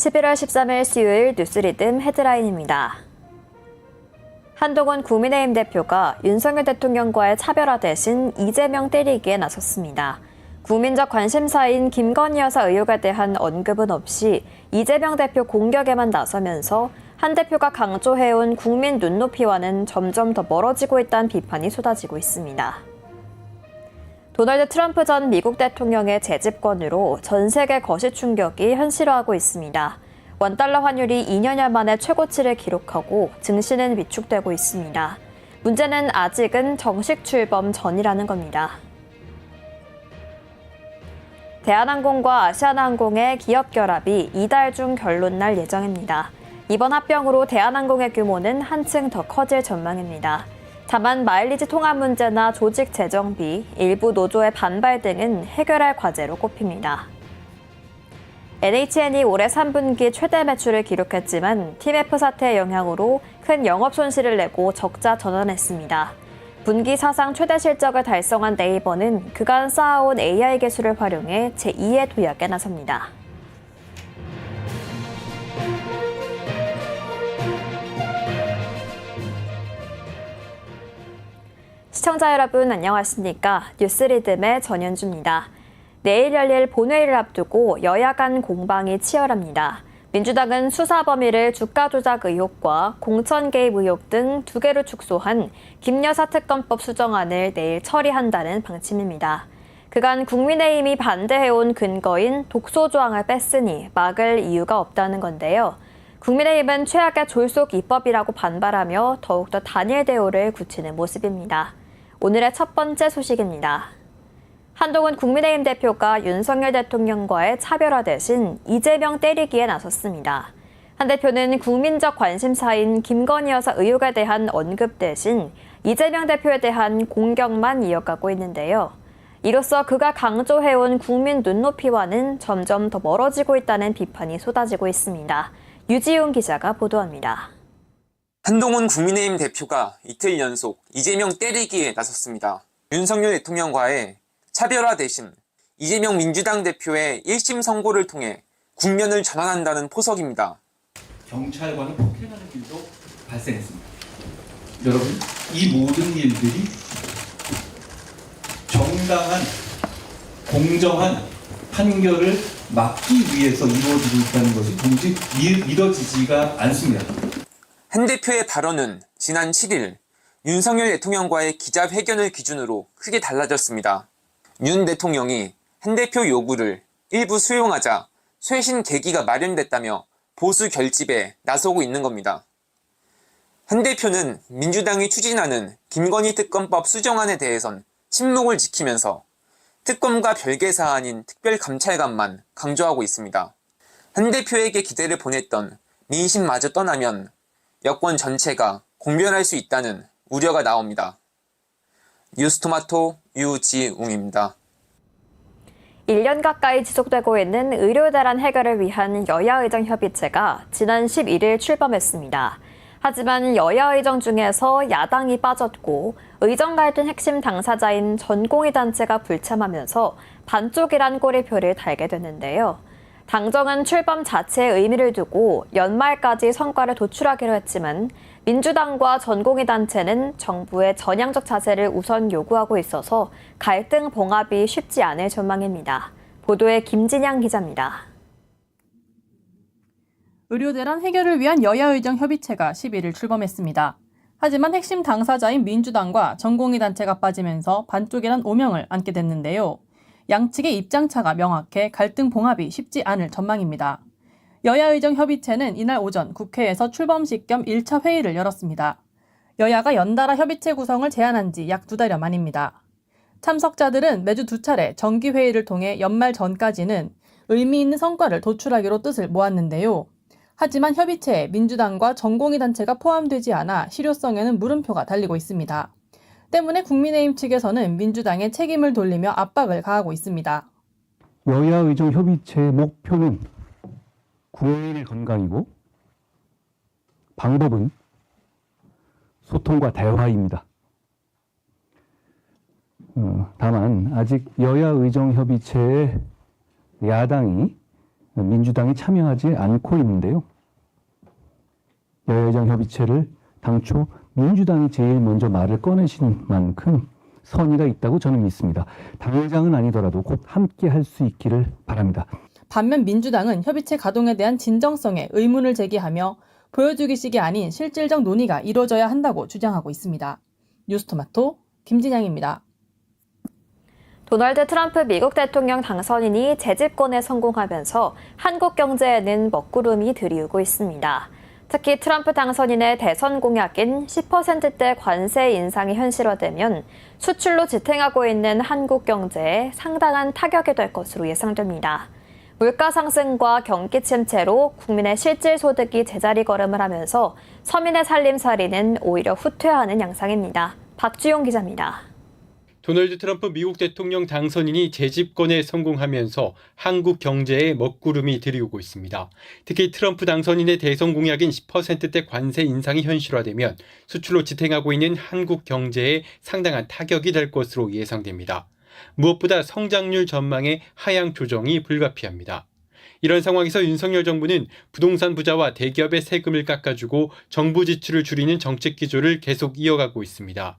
11월 13일 수요일 뉴스리듬 헤드라인입니다. 한동훈 국민의힘 대표가 윤석열 대통령과의 차별화 대신 이재명 때리기에 나섰습니다. 국민적 관심사인 김건희 여사 의혹에 대한 언급은 없이 이재명 대표 공격에만 나서면서 한 대표가 강조해온 국민 눈높이와는 점점 더 멀어지고 있다는 비판이 쏟아지고 있습니다. 도널드 트럼프 전 미국 대통령의 재집권으로 전 세계 거시 충격이 현실화하고 있습니다. 원달러 환율이 2년여 만에 최고치를 기록하고 증시는 위축되고 있습니다. 문제는 아직은 정식 출범 전이라는 겁니다. 대한항공과 아시아나항공의 기업 결합이 이달 중 결론 날 예정입니다. 이번 합병으로 대한항공의 규모는 한층 더 커질 전망입니다. 다만 마일리지 통합 문제나 조직 재정비, 일부 노조의 반발 등은 해결할 과제로 꼽힙니다. NHN이 올해 3분기 최대 매출을 기록했지만 TMF 사태의 영향으로 큰 영업 손실을 내고 적자 전환했습니다. 분기 사상 최대 실적을 달성한 네이버는 그간 쌓아온 AI 기술을 활용해 제2의 도약에 나섭니다. 시청자 여러분 안녕하십니까? 뉴스리듬의 전현주입니다. 내일 열릴 본회의를 앞두고 여야 간 공방이 치열합니다. 민주당은 수사 범위를 주가 조작 의혹과 공천 개입 의혹 등 2개로 축소한 김여사 특검법 수정안을 내일 처리한다는 방침입니다. 그간 국민의힘이 반대해온 근거인 독소 조항을 뺐으니 막을 이유가 없다는 건데요. 국민의힘은 최악의 졸속 입법이라고 반발하며 더욱더 단일 대우를 굳히는 모습입니다. 오늘의 첫 번째 소식입니다. 한동훈 국민의힘 대표가 윤석열 대통령과의 차별화 대신 이재명 때리기에 나섰습니다. 한 대표는 국민적 관심사인 김건희 여사 의혹에 대한 언급 대신 이재명 대표에 대한 공격만 이어가고 있는데요. 이로써 그가 강조해온 국민 눈높이와는 점점 더 멀어지고 있다는 비판이 쏟아지고 있습니다. 유지용 기자가 보도합니다. 한동훈 국민의힘 대표가 이틀 연속 이재명 때리기에 나섰습니다. 윤석열 대통령과의 차별화 대신 이재명 민주당 대표의 1심 선고를 통해 국면을 전환한다는 포석입니다. 경찰과는 폭행하는 일도 발생했습니다. 여러분, 이 모든 일들이 정당한, 공정한 판결을 막기 위해서 이루어지고 있다는 것이 도무지 믿어지지가 않습니다. 한 대표의 발언은 지난 7일 윤석열 대통령과의 기자회견을 기준으로 크게 달라졌습니다. 윤 대통령이 한 대표 요구를 일부 수용하자 쇄신 계기가 마련됐다며 보수 결집에 나서고 있는 겁니다. 한 대표는 민주당이 추진하는 김건희 특검법 수정안에 대해선 침묵을 지키면서 특검과 별개 사안인 특별감찰관만 강조하고 있습니다. 한 대표에게 기대를 보냈던 민심마저 떠나면 여권 전체가 공멸할 수 있다는 우려가 나옵니다. 뉴스토마토 유지웅입니다. 1년 가까이 지속되고 있는 의료대란 해결을 위한 여야의정협의체가 지난 11일 출범했습니다. 하지만 여야의정 중에서 야당이 빠졌고 의정 갈등 핵심 당사자인 전공의 단체가 불참하면서 반쪽이란 꼬리표를 달게 됐는데요. 당정은 출범 자체에 의미를 두고 연말까지 성과를 도출하기로 했지만 민주당과 전공의 단체는 정부의 전향적 자세를 우선 요구하고 있어서 갈등 봉합이 쉽지 않을 전망입니다. 보도에 김진양 기자입니다. 의료대란 해결을 위한 여야의정 협의체가 11일 출범했습니다. 하지만 핵심 당사자인 민주당과 전공의 단체가 빠지면서 반쪽이란 오명을 안게 됐는데요. 양측의 입장차가 명확해 갈등 봉합이 쉽지 않을 전망입니다. 여야의정 협의체는 이날 오전 국회에서 출범식 겸 1차 회의를 열었습니다. 여야가 연달아 협의체 구성을 제안한 지 약 2달여 만입니다. 참석자들은 매주 2차례 정기회의를 통해 연말 전까지는 의미 있는 성과를 도출하기로 뜻을 모았는데요. 하지만 협의체에 민주당과 전공의 단체가 포함되지 않아 실효성에는 물음표가 달리고 있습니다. 때문에 국민의힘 측에서는 민주당에 책임을 돌리며 압박을 가하고 있습니다. 여야의정협의체의 목표는 국민의 건강이고 방법은 소통과 대화입니다. 다만 아직 여야의정협의체의 야당이 민주당이 참여하지 않고 있는데요. 여야의정 협의체를 당초 민주당이 제일 먼저 말을 꺼내신 만큼 선의가 있다고 저는 믿습니다. 당장은 아니더라도 곧 함께 할 수 있기를 바랍니다. 반면 민주당은 협의체 가동에 대한 진정성에 의문을 제기하며 보여주기식이 아닌 실질적 논의가 이루어져야 한다고 주장하고 있습니다. 뉴스토마토 김진양입니다. 도널드 트럼프 미국 대통령 당선인이 재집권에 성공하면서 한국 경제에는 먹구름이 들이우고 있습니다. 특히 트럼프 당선인의 대선 공약인 10%대 관세 인상이 현실화되면 수출로 지탱하고 있는 한국 경제에 상당한 타격이 될 것으로 예상됩니다. 물가 상승과 경기 침체로 국민의 실질 소득이 제자리 걸음을 하면서 서민의 살림살이는 오히려 후퇴하는 양상입니다. 박주용 기자입니다. 도널드 트럼프 미국 대통령 당선인이 재집권에 성공하면서 한국 경제에 먹구름이 들이우고 있습니다. 특히 트럼프 당선인의 대선 공약인 10%대 관세 인상이 현실화되면 수출로 지탱하고 있는 한국 경제에 상당한 타격이 될 것으로 예상됩니다. 무엇보다 성장률 전망의 하향 조정이 불가피합니다. 이런 상황에서 윤석열 정부는 부동산 부자와 대기업의 세금을 깎아주고 정부 지출을 줄이는 정책 기조를 계속 이어가고 있습니다.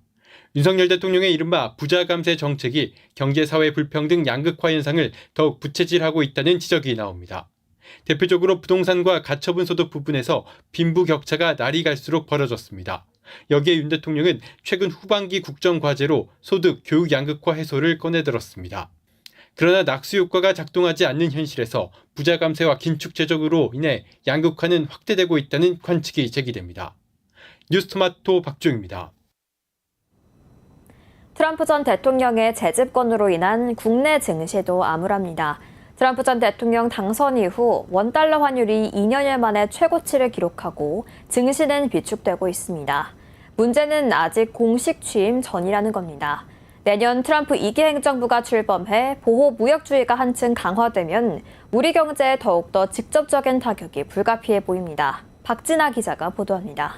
윤석열 대통령의 이른바 부자 감세 정책이 경제사회 불평등 양극화 현상을 더욱 부채질하고 있다는 지적이 나옵니다. 대표적으로 부동산과 가처분 소득 부분에서 빈부격차가 날이 갈수록 벌어졌습니다. 여기에 윤 대통령은 최근 후반기 국정과제로 소득, 교육 양극화 해소를 꺼내들었습니다. 그러나 낙수 효과가 작동하지 않는 현실에서 부자 감세와 긴축 재정으로 인해 양극화는 확대되고 있다는 관측이 제기됩니다. 뉴스토마토 박주영입니다. 트럼프 전 대통령의 재집권으로 인한 국내 증시도 암울합니다. 트럼프 전 대통령 당선 이후 원달러 환율이 2년여 만에 최고치를 기록하고 증시는 비축되고 있습니다. 문제는 아직 공식 취임 전이라는 겁니다. 내년 트럼프 2기 행정부가 출범해 보호 무역주의가 한층 강화되면 우리 경제에 더욱더 직접적인 타격이 불가피해 보입니다. 박진아 기자가 보도합니다.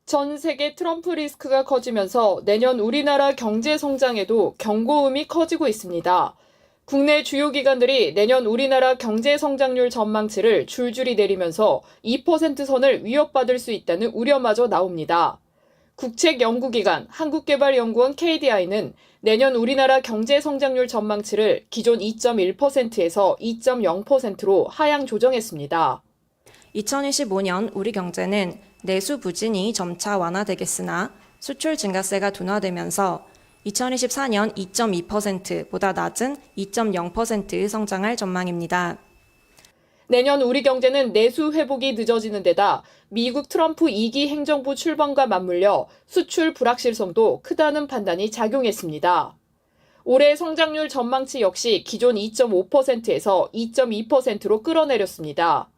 전 세계 트럼프 리스크가 커지면서 내년 우리나라 경제 성장에도 경고음이 커지고 있습니다. 국내 주요 기관들이 내년 우리나라 경제 성장률 전망치를 줄줄이 내리면서 2% 선을 위협받을 수 있다는 우려마저 나옵니다. 국책연구기관 한국개발연구원 KDI는 내년 우리나라 경제 성장률 전망치를 기존 2.1%에서 2.0%로 하향 조정했습니다. 2025년 우리 경제는 내수 부진이 점차 완화되겠으나 수출 증가세가 둔화되면서 2024년 2.2%보다 낮은 2.0% 성장할 전망입니다. 내년 우리 경제는 내수 회복이 늦어지는 데다 미국 트럼프 2기 행정부 출범과 맞물려 수출 불확실성도 크다는 판단이 작용했습니다. 올해 성장률 전망치 역시 기존 2.5%에서 2.2%로 끌어내렸습니다.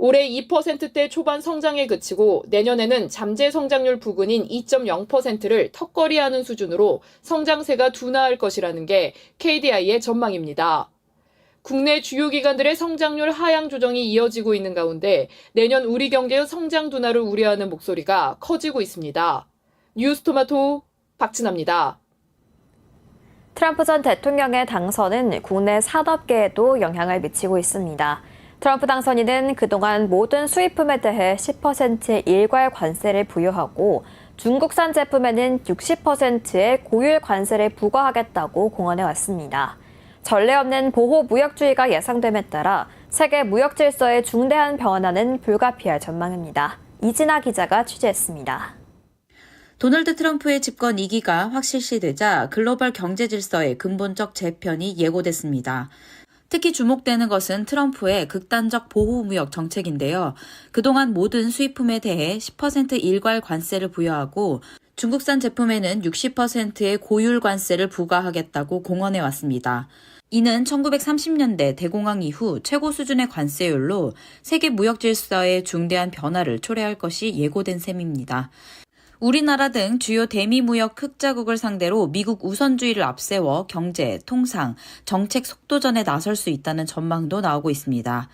올해 2%대 초반 성장에 그치고 내년에는 잠재 성장률 부근인 2.0%를 턱걸이하는 수준으로 성장세가 둔화할 것이라는 게 KDI의 전망입니다. 국내 주요 기관들의 성장률 하향 조정이 이어지고 있는 가운데 내년 우리 경제의 성장 둔화를 우려하는 목소리가 커지고 있습니다. 뉴스토마토 박진아입니다. 트럼프 전 대통령의 당선은 국내 산업계에도 영향을 미치고 있습니다. 트럼프 당선인은 그동안 모든 수입품에 대해 10%의 일괄 관세를 부여하고 중국산 제품에는 60%의 고율 관세를 부과하겠다고 공언해왔습니다. 전례 없는 보호 무역주의가 예상됨에 따라 세계 무역 질서의 중대한 변화는 불가피할 전망입니다. 이진아 기자가 취재했습니다. 도널드 트럼프의 집권 2기가 확실시되자 글로벌 경제 질서의 근본적 재편이 예고됐습니다. 특히 주목되는 것은 트럼프의 극단적 보호무역 정책인데요. 그동안 모든 수입품에 대해 10% 일괄 관세를 부여하고 중국산 제품에는 60%의 고율 관세를 부과하겠다고 공언해왔습니다. 이는 1930년대 대공황 이후 최고 수준의 관세율로 세계 무역 질서의 중대한 변화를 초래할 것이 예고된 셈입니다. 우리나라 등 주요 대미무역 흑자국을 상대로 미국 우선주의를 앞세워 경제, 통상, 정책 속도전에 나설 수 있다는 전망도 나오고 있습니다.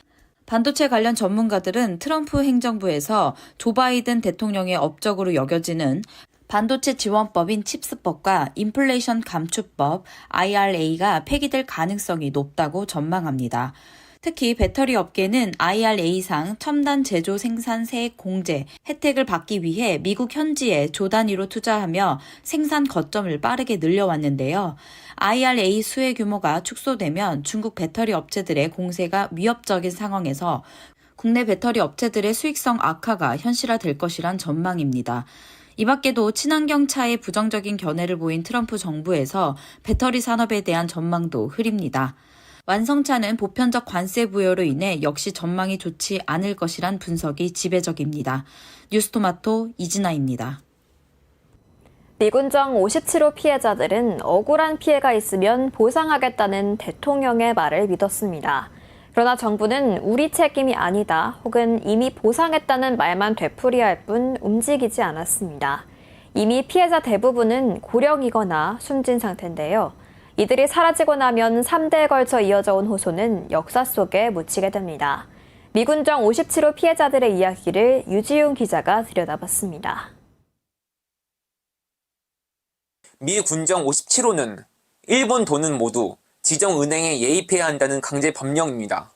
반도체 관련 전문가들은 트럼프 행정부에서 조 바이든 대통령의 업적으로 여겨지는 반도체 지원법인 칩스법과 인플레이션 감축법 IRA가 폐기될 가능성이 높다고 전망합니다. 특히 배터리 업계는 IRA상 첨단 제조 생산 세액 공제 혜택을 받기 위해 미국 현지에 조 단위로 투자하며 생산 거점을 빠르게 늘려왔는데요. IRA 수혜 규모가 축소되면 중국 배터리 업체들의 공세가 위협적인 상황에서 국내 배터리 업체들의 수익성 악화가 현실화될 것이란 전망입니다. 이 밖에도 친환경 차에 부정적인 견해를 보인 트럼프 정부에서 배터리 산업에 대한 전망도 흐립니다. 완성차는 보편적 관세 부여로 인해 역시 전망이 좋지 않을 것이란 분석이 지배적입니다. 뉴스토마토 이진아입니다. 미군정 57호 피해자들은 억울한 피해가 있으면 보상하겠다는 대통령의 말을 믿었습니다. 그러나 정부는 우리 책임이 아니다 혹은 이미 보상했다는 말만 되풀이할 뿐 움직이지 않았습니다. 이미 피해자 대부분은 고령이거나 숨진 상태인데요. 이들이 사라지고 나면 3대에 걸쳐 이어져 온 호소는 역사 속에 묻히게 됩니다. 미군정 57호 피해자들의 이야기를 유지용 기자가 들여다봤습니다. 미 군정 57호는 일본 돈은 모두 지정은행에 예입해야 한다는 강제 법령입니다.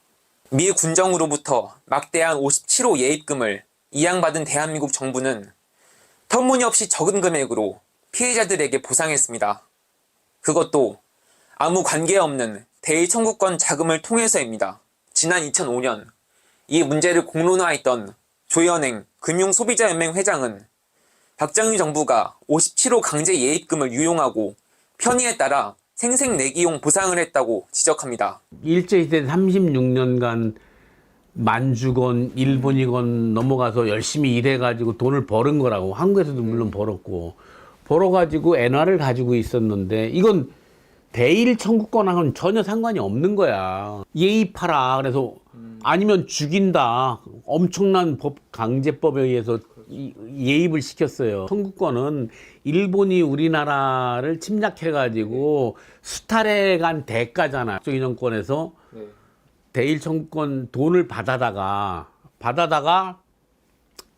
미 군정으로부터 막대한 57호 예입금을 이양받은 대한민국 정부는 터무니없이 적은 금액으로 피해자들에게 보상했습니다. 그것도 아무 관계없는 대일 청구권 자금을 통해서입니다. 지난 2005년 이 문제를 공론화했던 조현행 금융소비자연맹 회장은 박정희 정부가 57호 강제 예입금을 유용하고 편의에 따라 생색내기용 보상을 했다고 지적합니다. 일제시대 36년간 만주건 일본이건 넘어가서 열심히 일해가지고 돈을 벌은 거라고. 한국에서도 물론 벌었고 벌어가지고 엔화를 가지고 있었는데 이건 대일 청구권하고는 전혀 상관이 없는 거야. 예입하라. 그래서 아니면 죽인다. 엄청난 강제법에 의해서 예입을 시켰어요. 청구권은 일본이 우리나라를 침략해가지고 수탈해간 대가잖아. 박정희 정권에서 대일 청구권 돈을 받아다가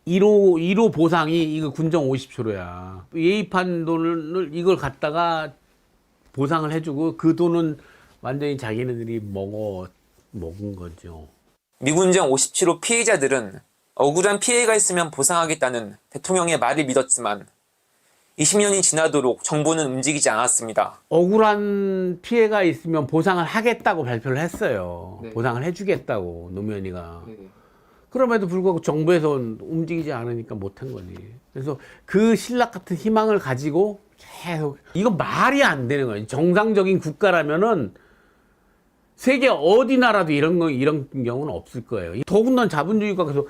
1호 보상이 이거 군정 50초로야. 예입한 돈을 이걸 갖다가 보상을 해주고 그 돈은 완전히 자기네들이 먹은 거죠. 미군정 57호 피해자들은 억울한 피해가 있으면 보상하겠다는 대통령의 말을 믿었지만 20년이 지나도록 정부는 움직이지 않았습니다. 억울한 피해가 있으면 보상을 하겠다고 발표를 했어요. 네. 보상을 해주겠다고 노무현이가. 네네. 그럼에도 불구하고 정부에서 움직이지 않으니까 못한 거지. 그래서 그 신락 같은 희망을 가지고 계속 이거 말이 안 되는 거예요. 정상적인 국가라면은 세계 어디 나라도 이런 경우는 없을 거예요. 더군다나 자본주의 국가에서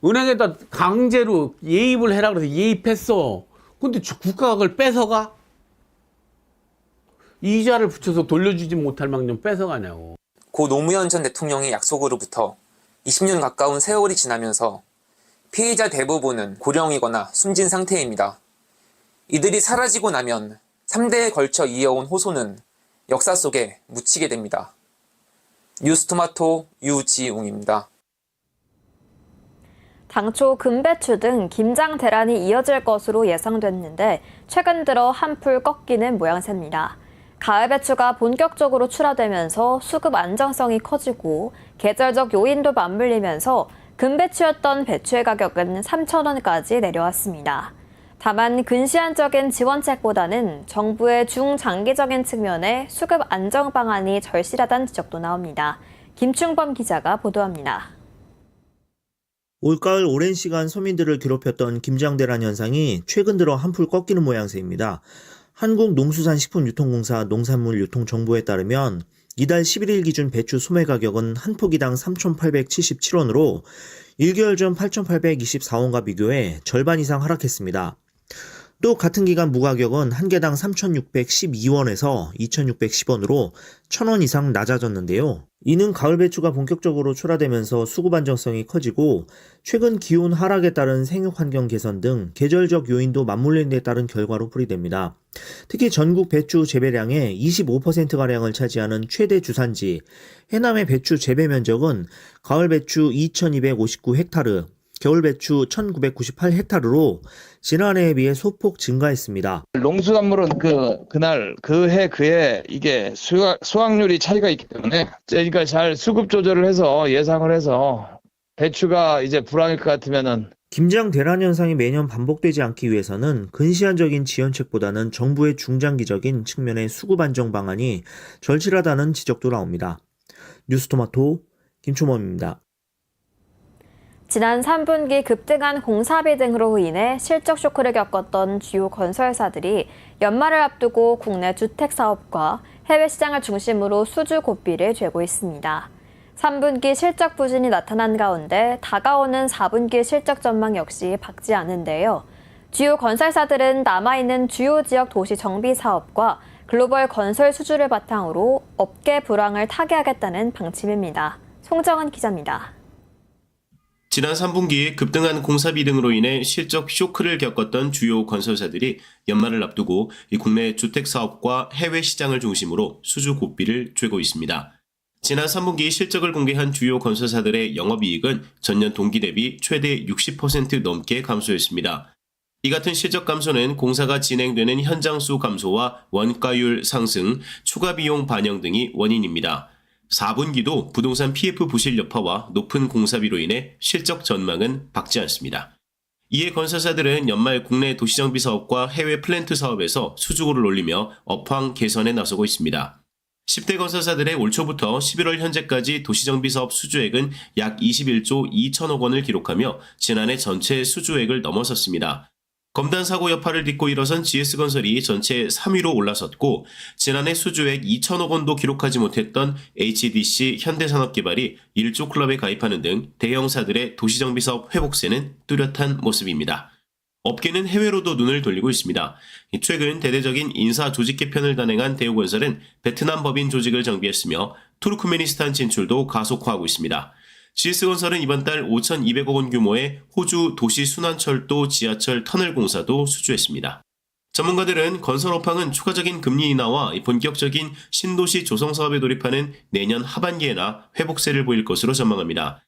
은행에다 강제로 예입을 해라 그래서 예입했어. 근데 국가가 그걸 뺏어가? 이자를 붙여서 돌려주지 못할 망정 뺏어가냐고. 고 노무현 전 대통령의 약속으로부터 20년 가까운 세월이 지나면서 피해자 대부분은 고령이거나 숨진 상태입니다. 이들이 사라지고 나면 3대에 걸쳐 이어온 호소는 역사 속에 묻히게 됩니다. 뉴스토마토 유지웅입니다. 당초 금배추 등 김장 대란이 이어질 것으로 예상됐는데 최근 들어 한풀 꺾이는 모양새입니다. 가을 배추가 본격적으로 출하되면서 수급 안정성이 커지고 계절적 요인도 맞물리면서 금배추였던 배추의 가격은 3,000원까지 내려왔습니다. 다만 근시안적인 지원책보다는 정부의 중장기적인 측면에 수급 안정 방안이 절실하다는 지적도 나옵니다. 김충범 기자가 보도합니다. 올가을 오랜 시간 서민들을 괴롭혔던 김장대란 현상이 최근 들어 한풀 꺾이는 모양새입니다. 한국농수산식품유통공사 농산물유통정보에 따르면 이달 11일 기준 배추 소매 가격은 한 포기당 3,877원으로 1개월 전 8,824원과 비교해 절반 이상 하락했습니다. 또 같은 기간 무가격은 한 개당 3,612원에서 2,610원으로 1,000원 이상 낮아졌는데요. 이는 가을 배추가 본격적으로 출하되면서 수급 안정성이 커지고 최근 기온 하락에 따른 생육 환경 개선 등 계절적 요인도 맞물린 데 따른 결과로 풀이됩니다. 특히 전국 배추 재배량의 25%가량을 차지하는 최대 주산지 해남의 배추 재배 면적은 가을 배추 2,259헥타르, 겨울 배추 1998헥타르로 지난해에 비해 소폭 증가했습니다. 농수산물은 그날 그해 이게 수확률이 차이가 있기 때문에 저희가 잘 수급 조절을 해서 예상을 해서 배추가 이제 불황일 것 같으면은 김장 대란 현상이 매년 반복되지 않기 위해서는 근시안적인 지원책보다는 정부의 중장기적인 측면의 수급 안정 방안이 절실하다는 지적도 나옵니다. 뉴스토마토 김초범입니다. 지난 3분기 급등한 공사비 등으로 인해 실적 쇼크를 겪었던 주요 건설사들이 연말을 앞두고 국내 주택 사업과 해외 시장을 중심으로 수주 고비를 죄고 있습니다. 3분기 실적 부진이 나타난 가운데 다가오는 4분기 실적 전망 역시 밝지 않은데요. 주요 건설사들은 남아있는 주요 지역 도시 정비 사업과 글로벌 건설 수주를 바탕으로 업계 불황을 타개하겠다는 방침입니다. 송정은 기자입니다. 지난 3분기 급등한 공사비 등으로 인해 실적 쇼크를 겪었던 주요 건설사들이 연말을 앞두고 국내 주택 사업과 해외 시장을 중심으로 수주 고비를 죄고 있습니다. 지난 3분기 실적을 공개한 주요 건설사들의 영업이익은 전년 동기 대비 최대 60% 넘게 감소했습니다. 이 같은 실적 감소는 공사가 진행되는 현장 수 감소와 원가율 상승, 추가 비용 반영 등이 원인입니다. 4분기도 부동산 PF 부실 여파와 높은 공사비로 인해 실적 전망은 밝지 않습니다. 이에 건설사들은 연말 국내 도시정비 사업과 해외 플랜트 사업에서 수주고를 올리며 업황 개선에 나서고 있습니다. 10대 건설사들의 올 초부터 11월 현재까지 도시정비 사업 수주액은 약 21조 2천억 원을 기록하며 지난해 전체 수주액을 넘어섰습니다. 검단 사고 여파를 딛고 일어선 GS건설이 전체 3위로 올라섰고 지난해 수주액 2천억 원도 기록하지 못했던 HDC 현대산업개발이 1조 클럽에 가입하는 등 대형사들의 도시정비 사업 회복세는 뚜렷한 모습입니다. 업계는 해외로도 눈을 돌리고 있습니다. 최근 대대적인 인사 조직 개편을 단행한 대우건설은 베트남 법인 조직을 정비했으며 투르크메니스탄 진출도 가속화하고 있습니다. GS건설은 이번 달 5,200억 원 규모의 호주 도시순환철도 지하철 터널 공사도 수주했습니다. 전문가들은 건설 업황은 추가적인 금리 인하와 본격적인 신도시 조성 사업에 돌입하는 내년 하반기에나 회복세를 보일 것으로 전망합니다.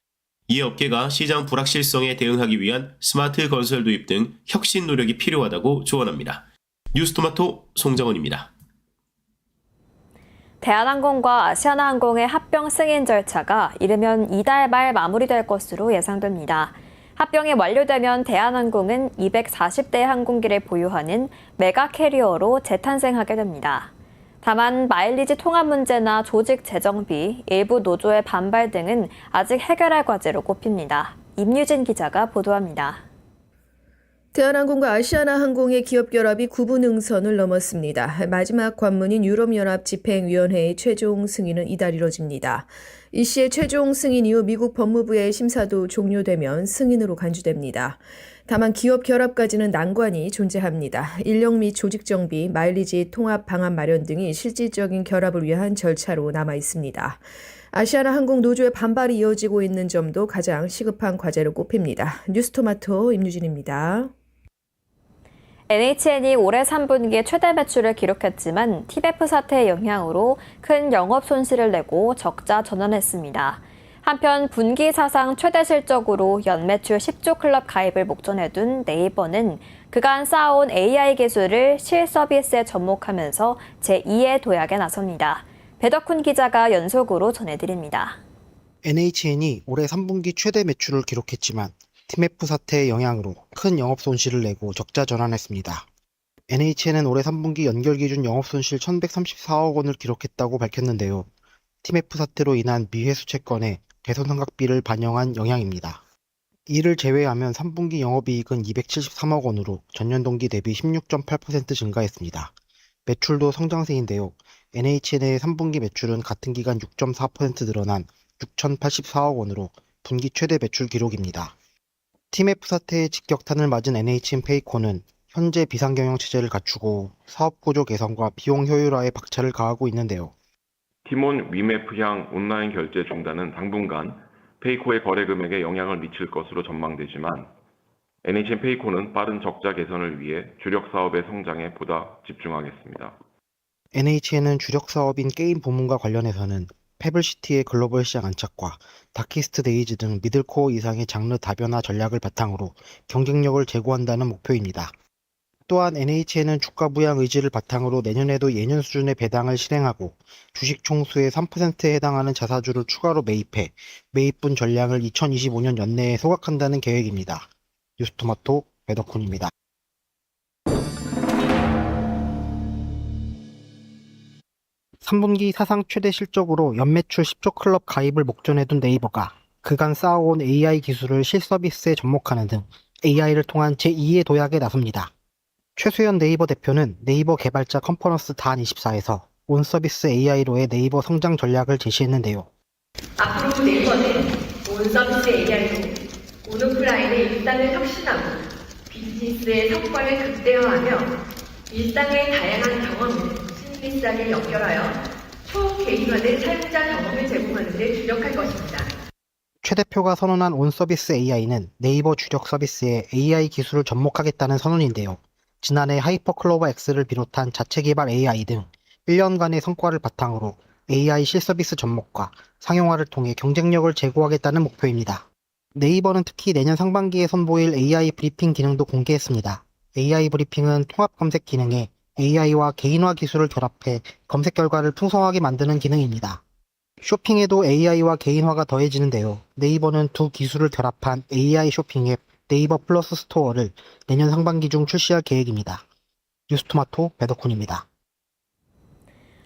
이에 업계가 시장 불확실성에 대응하기 위한 스마트 건설 도입 등 혁신 노력이 필요하다고 조언합니다. 뉴스토마토 송정원입니다. 대한항공과 아시아나항공의 합병 승인 절차가 이르면 이달 말 마무리될 것으로 예상됩니다. 합병이 완료되면 대한항공은 240대 항공기를 보유하는 메가 캐리어로 재탄생하게 됩니다. 다만 마일리지 통합 문제나 조직 재정비, 일부 노조의 반발 등은 아직 해결할 과제로 꼽힙니다. 임유진 기자가 보도합니다. 대한항공과 아시아나항공의 기업 결합이 9분 응선을 넘었습니다. 마지막 관문인 유럽연합 집행위원회의 최종 승인은 이달 이뤄집니다. 이 시의 최종 승인 이후 미국 법무부의 심사도 종료되면 승인으로 간주됩니다. 다만 기업 결합까지는 난관이 존재합니다. 인력 및 조직 정비, 마일리지 통합 방안 마련 등이 실질적인 결합을 위한 절차로 남아 있습니다. 아시아나항공 노조의 반발이 이어지고 있는 점도 가장 시급한 과제로 꼽힙니다. 뉴스토마토 임유진입니다. NHN이 올해 3분기에 최대 매출을 기록했지만 티베프 사태의 영향으로 큰 영업 손실을 내고 적자 전환했습니다. 한편 분기 사상 최대 실적으로 연매출 10조 클럽 가입을 목전에 둔 네이버는 그간 쌓아온 AI 기술을 실서비스에 접목하면서 제2의 도약에 나섭니다. 배덕훈 기자가 연속으로 전해드립니다. NHN이 올해 3분기 최대 매출을 기록했지만 티메프 사태의 영향으로 큰 영업 손실을 내고 적자 전환했습니다. NHN은 올해 3분기 연결 기준 영업 손실 1,134억 원을 기록했다고 밝혔는데요. 티메프 사태로 인한 미회수 채권에 대손상각비를 반영한 영향입니다. 이를 제외하면 3분기 영업이익은 273억 원으로 전년 동기 대비 16.8% 증가했습니다. 매출도 성장세인데요. NHN의 3분기 매출은 같은 기간 6.4% 늘어난 6,084억 원으로 분기 최대 매출 기록입니다. 티메프 사태의 직격탄을 맞은 NHN페이코는 현재 비상경영 체제를 갖추고 사업구조 개선과 비용 효율화에 박차를 가하고 있는데요. 티몬 위메프향 온라인 결제 중단은 당분간 페이코의 거래 금액에 영향을 미칠 것으로 전망되지만 NHN페이코는 빠른 적자 개선을 위해 주력 사업의 성장에 보다 집중하겠습니다. NHN은 주력 사업인 게임 부문과 관련해서는 페블시티의 글로벌 시장 안착과 다키스트 데이즈 등 미들코어 이상의 장르 다변화 전략을 바탕으로 경쟁력을 제고한다는 목표입니다. 또한 NHN은 주가 부양 의지를 바탕으로 내년에도 예년 수준의 배당을 실행하고 주식 총수의 3%에 해당하는 자사주를 추가로 매입해 매입분 전량을 2025년 연내에 소각한다는 계획입니다. 뉴스토마토 배덕훈입니다. (3분기) 사상 최대 실적으로 연매출 10조 클럽 가입을 목전에 둔 네이버가 그간 쌓아온 AI 기술을 실서비스에 접목하는 등 AI를 통한 제2의 도약에 나섭니다. 최수연 네이버 대표는 네이버 개발자 컨퍼런스 단24에서 온서비스 AI로의 네이버 성장 전략을 제시했는데요. 앞으로 네이버는 온서비스 AI로 온오프라인의 일상을 혁신하고 비즈니스의 성과를 극대화하며 일상의 다양한 경험을 심리싸게 연결하여 초개인화된 사용자 경험을 제공하는 데 주력할 것입니다. 최 대표가 선언한 온서비스 AI는 네이버 주력 서비스에 AI 기술을 접목하겠다는 선언인데요. 지난해 하이퍼클로버 X를 비롯한 자체 개발 AI 등 1년간의 성과를 바탕으로 AI 실서비스 접목과 상용화를 통해 경쟁력을 제고하겠다는 목표입니다. 네이버는 특히 내년 상반기에 선보일 AI 브리핑 기능도 공개했습니다. AI 브리핑은 통합 검색 기능에 AI와 개인화 기술을 결합해 검색 결과를 풍성하게 만드는 기능입니다. 쇼핑에도 AI와 개인화가 더해지는데요. 네이버는 두 기술을 결합한 AI 쇼핑 앱 네이버 플러스 스토어를 내년 상반기 중 출시할 계획입니다. 뉴스토마토 배덕훈입니다.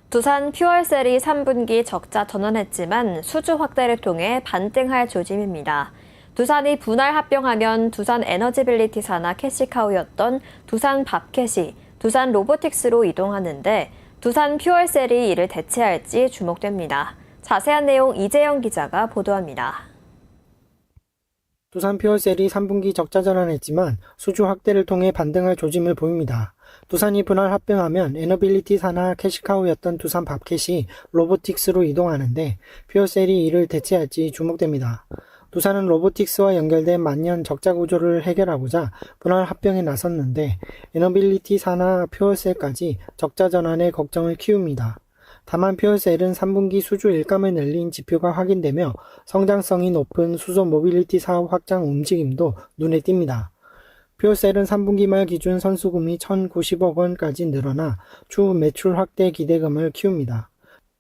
두산 퓨얼셀이 3분기 적자 전환했지만 수주 확대를 통해 반등할 조짐입니다. 두산이 분할 합병하면 두산 에너지빌리티 산하 캐시카우였던 두산 밥캣이 두산 로보틱스로 이동하는데 두산 퓨얼셀이 이를 대체할지 주목됩니다. 자세한 내용 이재영 기자가 보도합니다. 두산 퓨얼셀이 3분기 적자 전환했지만 수주 확대를 통해 반등할 조짐을 보입니다. 두산이 분할 합병하면 에너빌리티 산하 캐시카우였던 두산 밥캣이 로보틱스로 이동하는데 퓨얼셀이 이를 대체할지 주목됩니다. 두산은 로보틱스와 연결된 만년 적자 구조를 해결하고자 분할 합병에 나섰는데 에너빌리티 산하 퓨얼셀까지 적자 전환에 걱정을 키웁니다. 다만 퓨얼셀은 3분기 수주 일감을 늘린 지표가 확인되며 성장성이 높은 수소 모빌리티 사업 확장 움직임도 눈에 띕니다. 퓨얼셀은 3분기 말 기준 선수금이 1,090억 원까지 늘어나 추후 매출 확대 기대감을 키웁니다.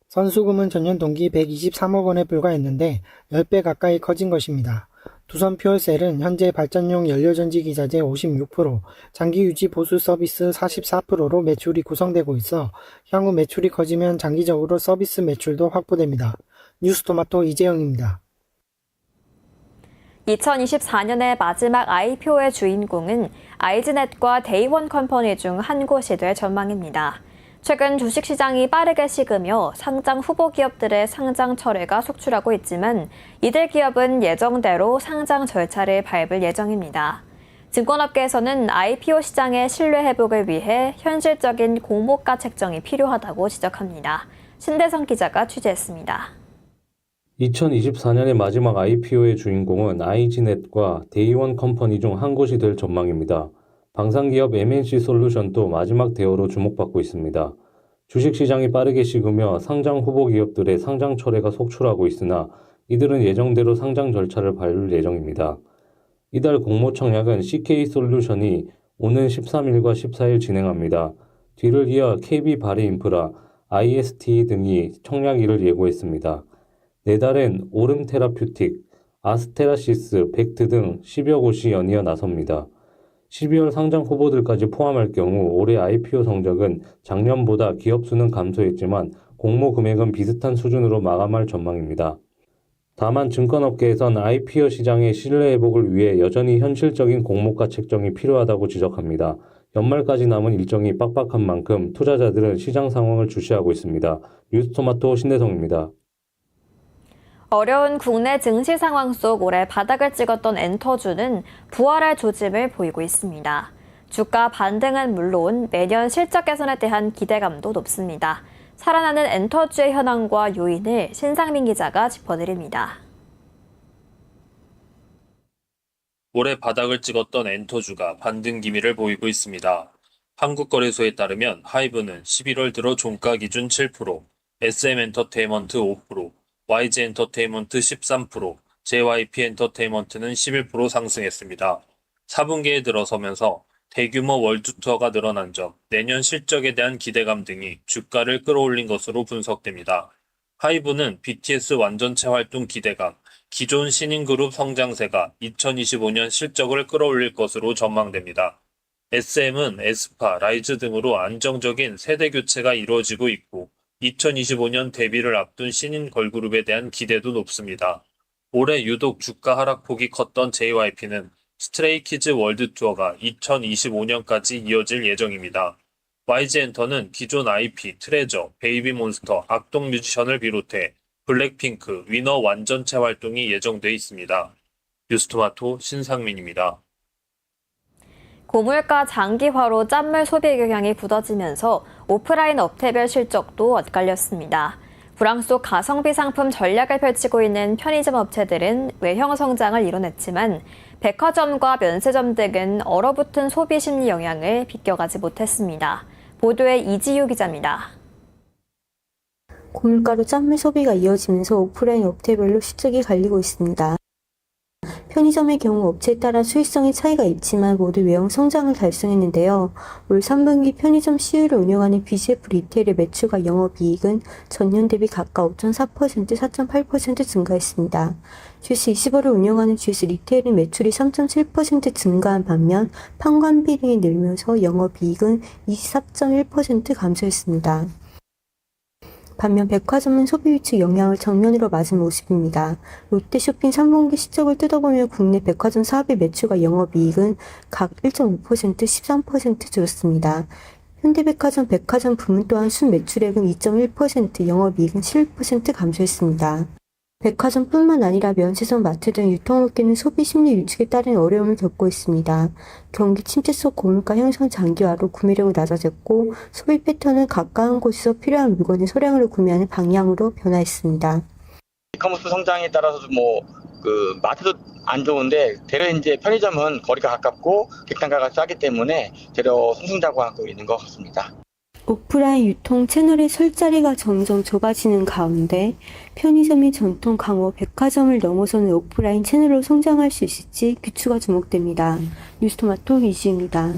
선수금은 전년 동기 123억 원에 불과했는데 10배 가까이 커진 것입니다. 두산 퓨얼셀은 현재 발전용 연료전지 기자재 56%, 장기 유지 보수 서비스 44%로 매출이 구성되고 있어 향후 매출이 커지면 장기적으로 서비스 매출도 확보됩니다. 뉴스토마토 이재영입니다. 2024년의 마지막 IPO의 주인공은 아이즈넷과 데이원 컴퍼니 중 한 곳이 될 전망입니다. 최근 주식시장이 빠르게 식으며 상장 후보 기업들의 상장 철회가 속출하고 있지만 이들 기업은 예정대로 상장 절차를 밟을 예정입니다. 증권업계에서는 IPO 시장의 신뢰 회복을 위해 현실적인 공모가 책정이 필요하다고 지적합니다. 신대성 기자가 취재했습니다. 2024년의 마지막 IPO의 주인공은 아이즈넷과 데이원 컴퍼니 중 한 곳이 될 전망입니다. 방산기업 MNC 솔루션도 마지막 대우로 주목받고 있습니다. 주식시장이 빠르게 식으며 상장 후보 기업들의 상장 철회가 속출하고 있으나 이들은 예정대로 상장 절차를 밟을 예정입니다. 이달 공모 청약은 CK솔루션이 오는 13일과 14일 진행합니다. 뒤를 이어 KB바리인프라, IST 등이 청약일을 예고했습니다. 내달엔 오름테라퓨틱, 아스테라시스, 벡트 등 10여 곳이 연이어 나섭니다. 12월 상장 후보들까지 포함할 경우 올해 IPO 성적은 작년보다 기업 수는 감소했지만 공모 금액은 비슷한 수준으로 마감할 전망입니다. 다만 증권업계에선 IPO 시장의 신뢰 회복을 위해 여전히 현실적인 공모가 책정이 필요하다고 지적합니다. 연말까지 남은 일정이 빡빡한 만큼 투자자들은 시장 상황을 주시하고 있습니다. 뉴스토마토 신대성입니다. 어려운 국내 증시 상황 속 올해 바닥을 찍었던 엔터주는 부활할 조짐을 보이고 있습니다. 주가 반등은 물론 내년 실적 개선에 대한 기대감도 높습니다. 살아나는 엔터주의 현황과 요인을 신상민 기자가 짚어드립니다. 올해 바닥을 찍었던 엔터주가 반등 기미를 보이고 있습니다. 한국거래소에 따르면 하이브는 11월 들어 종가 기준 7%, SM엔터테인먼트 5%, YG 엔터테인먼트 13%, JYP 엔터테인먼트는 11% 상승했습니다. 4분기에 들어서면서 대규모 월드 투어가 늘어난 점, 내년 실적에 대한 기대감 등이 주가를 끌어올린 것으로 분석됩니다. 하이브는 BTS 완전체 활동 기대감, 기존 신인 그룹 성장세가 2025년 실적을 끌어올릴 것으로 전망됩니다. SM은 에스파, 라이즈 등으로 안정적인 세대 교체가 이루어지고 있고 2025년 데뷔를 앞둔 신인 걸그룹에 대한 기대도 높습니다. 올해 유독 주가 하락폭이 컸던 JYP는 스트레이키즈 월드 투어가 2025년까지 이어질 예정입니다. YG 엔터는 기존 IP, 트레저, 베이비몬스터, 악동 뮤지션을 비롯해 블랙핑크, 위너 완전체 활동이 예정돼 있습니다. 뉴스토마토 신상민입니다. 고물가 장기화로 짠물 소비 경향이 굳어지면서 오프라인 업체별 실적도 엇갈렸습니다. 불황 속 가성비 상품 전략을 펼치고 있는 편의점 업체들은 외형 성장을 이뤄냈지만 백화점과 면세점 등은 얼어붙은 소비 심리 영향을 비껴가지 못했습니다. 보도에 이지유 기자입니다. 고물가로 짠물 소비가 이어지면서 오프라인 업체별로 실적이 갈리고 있습니다. 편의점의 경우 업체에 따라 수익성의 차이가 있지만 모두 외형 성장을 달성했는데요. 올 3분기 편의점 CU를 운영하는 BGF 리테일의 매출과 영업이익은 전년 대비 각각 5.4%, 4.8% 증가했습니다. GS25를 운영하는 GS 리테일은 매출이 3.7% 증가한 반면 판관비 등이 늘면서 영업이익은 24.1% 감소했습니다. 반면 백화점은 소비 위축 영향을 정면으로 맞은 모습입니다. 롯데쇼핑 3분기 실적을 뜯어보면 국내 백화점 사업의 매출과 영업이익은 각 1.5%, 13% 줄었습니다. 현대백화점 백화점 부문 또한 순매출액은 2.1%, 영업이익은 11% 감소했습니다. 백화점뿐만 아니라 면세점, 마트 등 유통업계는 소비 심리 위축에 따른 어려움을 겪고 있습니다. 경기 침체 속 고물가 형성 장기화로 구매력이 낮아졌고 소비 패턴은 가까운 곳에서 필요한 물건을 소량으로 구매하는 방향으로 변화했습니다. 이커머스 성장에 따라서 마트도 안 좋은데 대려 이제 편의점은 거리가 가깝고 객단가가 싸기 때문에 대려 성장하고 있는 것 같습니다. 오프라인 유통 채널의 설 자리가 점점 좁아지는 가운데 편의점이 전통 강호 백화점을 넘어서는 오프라인 채널로 성장할 수 있을지 귀추가 주목됩니다. 뉴스토마토 이지입니다.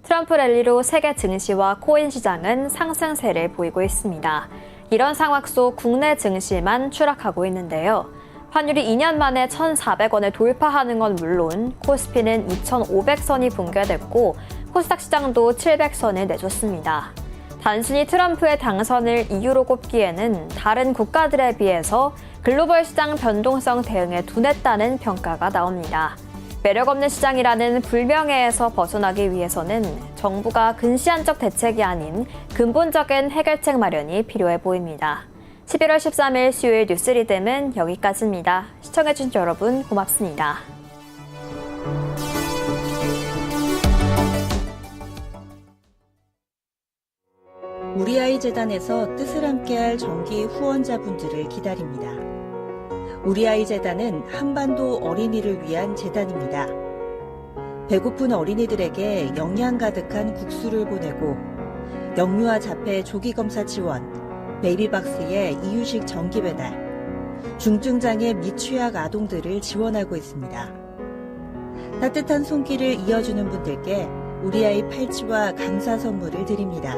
트럼프 랠리로 세계 증시와 코인 시장은 상승세를 보이고 있습니다. 이런 상황 속 국내 증시만 추락하고 있는데요. 환율이 2년 만에 1,400원을 돌파하는 건 물론 코스피는 2,500선이 붕괴됐고 코스닥 시장도 700선을 내줬습니다. 단순히 트럼프의 당선을 이유로 꼽기에는 다른 국가들에 비해서 글로벌 시장 변동성 대응에 둔했다는 평가가 나옵니다. 매력 없는 시장이라는 불명예에서 벗어나기 위해서는 정부가 근시안적 대책이 아닌 근본적인 해결책 마련이 필요해 보입니다. 11월 13일 수요일 뉴스리듬은 여기까지입니다. 시청해주신 여러분 고맙습니다. 우리 아이 재단에서 뜻을 함께할 정기 후원자분들을 기다립니다. 우리 아이 재단은 한반도 어린이를 위한 재단입니다. 배고픈 어린이들에게 영양 가득한 국수를 보내고 영유아 자폐 조기 검사 지원, 베이비박스의 이유식 정기 배달, 중증장애 및 취약 아동들을 지원하고 있습니다. 따뜻한 손길을 이어주는 분들께 우리 아이 팔찌와 감사 선물을 드립니다.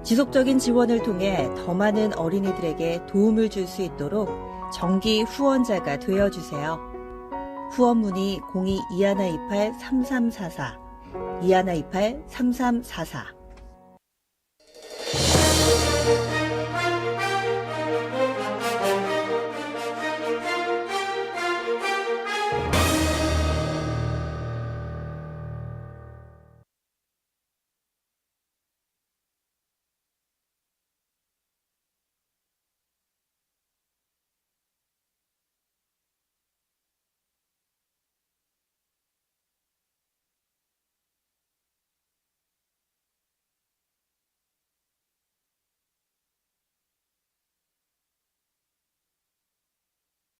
지속적인 지원을 통해 더 많은 어린이들에게 도움을 줄 수 있도록 정기 후원자가 되어주세요. 후원 문의 02-2128-3344, 2128-3344